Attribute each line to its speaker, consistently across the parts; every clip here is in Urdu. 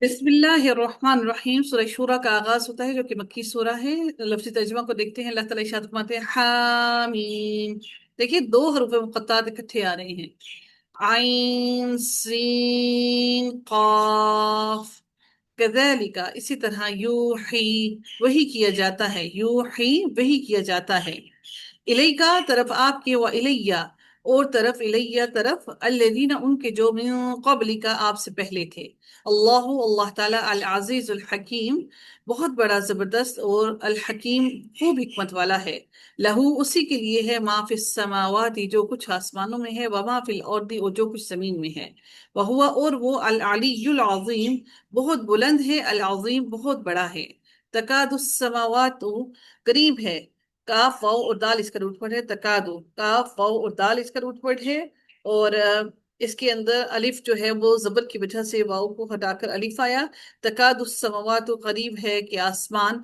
Speaker 1: بسم اللہ الرحمن الرحیم۔ سورہ شورا کا آغاز ہوتا ہے جو کہ مکی سورہ ہے۔ لفظی ترجمہ کو دیکھتے ہیں۔ اللہ تعالیٰ ارشاد فرماتے ہیں حامیم۔ دیکھیے دو حروف مقطعات اکٹھے آ رہے ہیں، عین سین قاف۔ کذالک اسی طرح، یوحی وہی کیا جاتا ہے، یوحی وہی کیا جاتا ہے، الیکا طرف آپ کے، و الیہ اور طرف، الیہ طرف، الذین ان کے جو من قبلک آپ سے پہلے تھے۔ اللہ اللہ تعالیٰ العزیز الحکیم بہت بڑا زبردست اور الحکیم خوب حکمت والا ہے۔ لہو اسی کے لیے ہے، ما فی السماوات جو کچھ آسمانوں میں ہے، وما فی الارض اور جو کچھ زمین میں ہے، وہو اور وہ، العلی العظیم بہت بلند ہے، العظیم بہت بڑا ہے۔ تکاد السماوات قریب ہے، کاف واو اور دال اس کا روٹ ورڈ ہے، تکادو کاف واو اور دال اس کا روٹ ورڈ ہے، اور اس کے اندر الف جو ہے وہ زبر کی وجہ سے واو کو ہٹا کر الف آیا۔ تکاد السماوات قریب ہے کہ آسمان،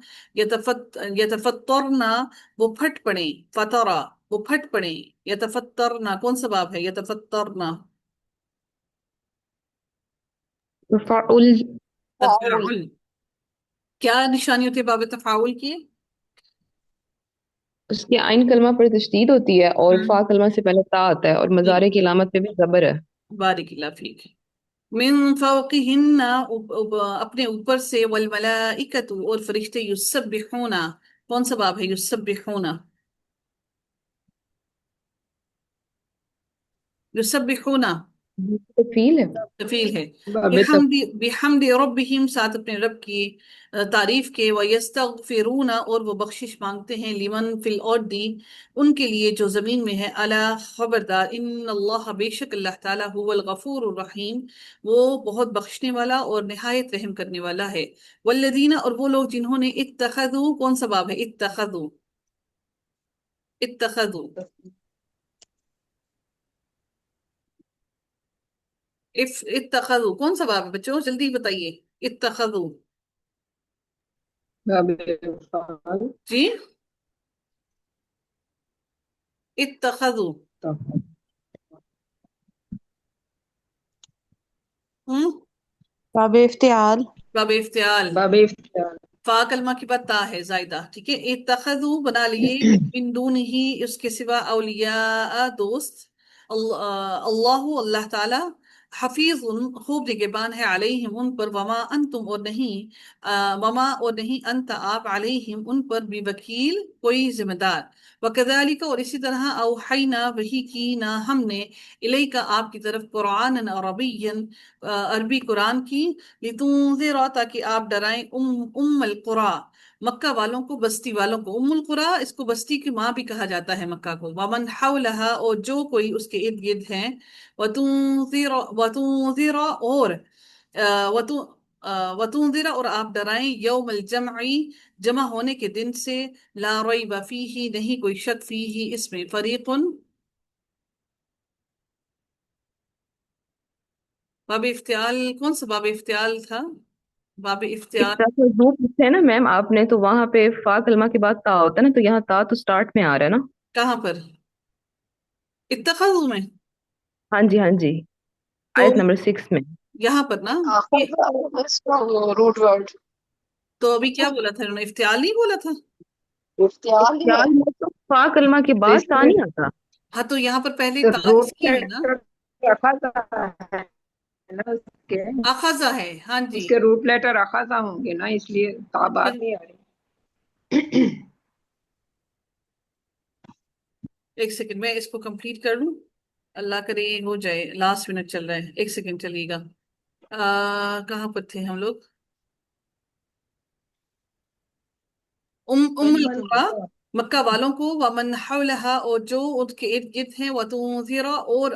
Speaker 1: یتفطرنا وہ پھٹ پڑے، فطرا وہ پھٹ پڑے، یتفطرنا کون سا باب ہے؟ یتفطرنا
Speaker 2: تفاعل.
Speaker 1: تفاعل، کیا نشانی ہوتی ہے باب تفاعل کی؟
Speaker 2: اس کی عین کلمہ پر تشدید ہوتی ہے اور
Speaker 1: ہم،
Speaker 2: فا کلمہ سے پہلے تا آتا ہے اور مضارع کی علامت پہ بھی زبر ہے.
Speaker 1: بارک اللہ فیک۔ من فوقہن اپنے اوپر سے، والملائکۃ اور فرشتے، یسبحون کون سا باب ہے؟ یسبحون، یسبحون
Speaker 2: تفیل ہے.
Speaker 1: تفیل ہے،
Speaker 2: باب
Speaker 1: بحمد بحمد ربہم ساتھ اپنے رب کی تعریف کے، ویستغفرون اور وہ بخشش مانگتے ہیں، لمن فی الارض ان کے لیے جو زمین میں ہے، الا خبردار، ان اللہ بے شک اللہ تعالیٰ، هو الغفور الرحیم وہ بہت بخشنے والا اور نہایت رحم کرنے والا ہے۔ والذین اور وہ لوگ جنہوں نے اتخذوا کون سا باب ہے؟ اتخذوا، اتخذوا اتخذوا کون سا باب ہے بچوں؟ جلدی بتائیے، اتخذوا
Speaker 2: باب افعال.
Speaker 1: جی، اتخذوا ہوں
Speaker 3: باب افتعال.
Speaker 1: باب افتعال،
Speaker 2: باب افتعال.
Speaker 1: فا کلمہ کی بعد تا ہے زائدہ، ٹھیک ہے۔ اتخذوا بنا لیے، من دونہ اس کے سوا، اولیاء دوست، اللہ اللہ تعالی، حفیظ خوب نگہبان ہے، علیہم ان پر، وما انتم اور نہیں، وما اور نہیں، انت آپ، علیہم ان پر، بھی وکیل کوئی ذمہ دار۔ وکذالک اور اسی طرح، اوحینا وحی کی نا ہم نے، الیک آپ کی طرف، قرآن عربی عربی قرآن کی، لتنذر تاکہ آپ ڈرائیں، ام القرا مکہ والوں کو، بستی والوں کو، ام القرا اس کو بستی کی ماں بھی کہا جاتا ہے مکہ کو، ومن حولہا اور جو کوئی اس کے ارد گرد ہیں، وتنذر اور وتنذر اور آپ ڈرائیں، یوم الجمع جمع ہونے کے دن سے، لا ریب فیہ نہیں کوئی شک، فیہ اس میں، فریق باب افتعال کون سا باب افتعال تھا؟ باب افتعال
Speaker 2: اتخذو پوچھا ہے نا میم آپ نے، تو وہاں پہ فا کلمہ کے بعد تا ہوتا ہے نا، تو یہاں تا تو سٹارٹ میں آ رہا ہے نا.
Speaker 1: کہاں پر؟ اتخذوا میں؟
Speaker 2: ہاں جی ہاں جی،
Speaker 1: تو
Speaker 2: آیت نمبر 6 میں.
Speaker 1: یہاں پر نا، یہ
Speaker 3: روٹ ورڈ
Speaker 1: تو ابھی کیا بولا تھا انہوں نے؟ افتعال نہیں بولا تھا؟
Speaker 3: افتعال ہی ہے.
Speaker 2: افتعال میں تو فا کلمہ کے
Speaker 3: تو
Speaker 2: بعد
Speaker 3: اس
Speaker 2: تا
Speaker 3: کے
Speaker 2: نہیں آتا.
Speaker 1: ہاں تو یہاں پر پہلے
Speaker 3: تو
Speaker 1: تا
Speaker 3: روٹ
Speaker 1: اس کی ہے نا،
Speaker 3: لیٹر ہے نا
Speaker 1: اخذا ہے، ہاں
Speaker 3: اس
Speaker 1: جی۔
Speaker 3: کے روٹ لیٹر اخذا ہوں گے نا، اس لیے تعبات نہیں آ رہی.
Speaker 1: ایک سیکنڈ میں اس کو کمپلیٹ کر لوں، اللہ کرے ہو جائے، لاسٹ منٹ چل رہا ہے، ایک سیکنڈ چلیے گا۔ کہاں پر تھے ہم لوگ؟ ام القرا مکہ والوں کو، ومن حولہا اور جو ان کے ارد گرد ہیں، وتنذر اور